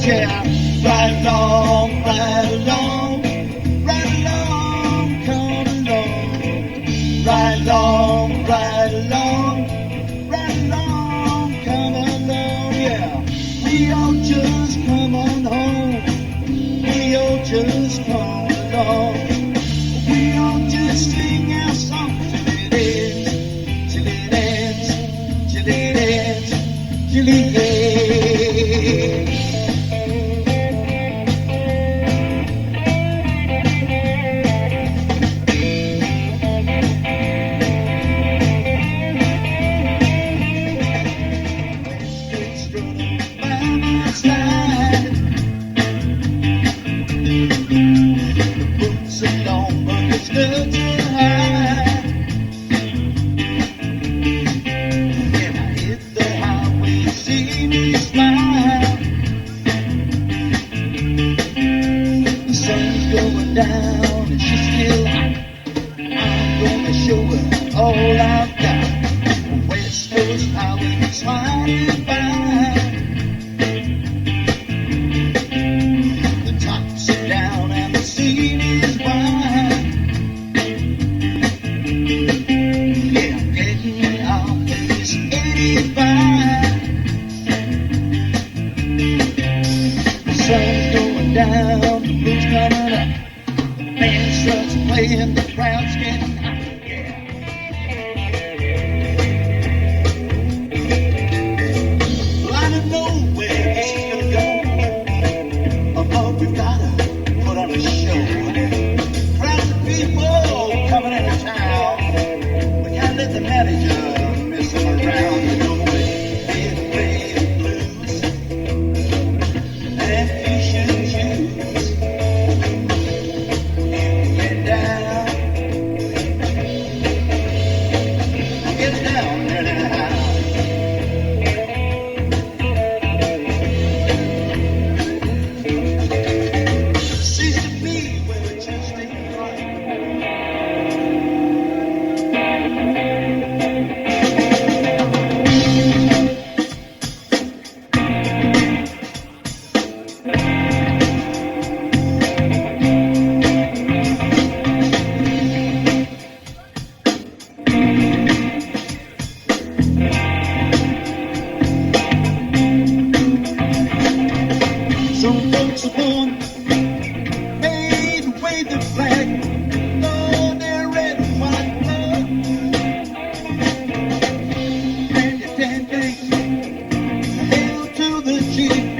yeah. Right along, right along, right along, come along. Right along, right along, right along, come along, yeah. We all just come on home. We all just come along. We all just sing our song till it ends, till it ends, till it ends, till it ends. Down and she's still hot. I'm gonna show her all I've got. West Coast highway sliding by. The tops are down and the scene is wide. Yeah, I'm getting off this 85. The sun's going down, the moon's coming up. Band starts playing, the crowd's getting hot, yeah. Well, I don't know where this is gonna go, but we've gotta put on a show. Crowds of people coming into town. We can't let the manager miss them around. You know, they play the blues, and you should choose. Some folks are born made to wave the flag. Oh, they're red and white blood. And you can't take hell to the chief.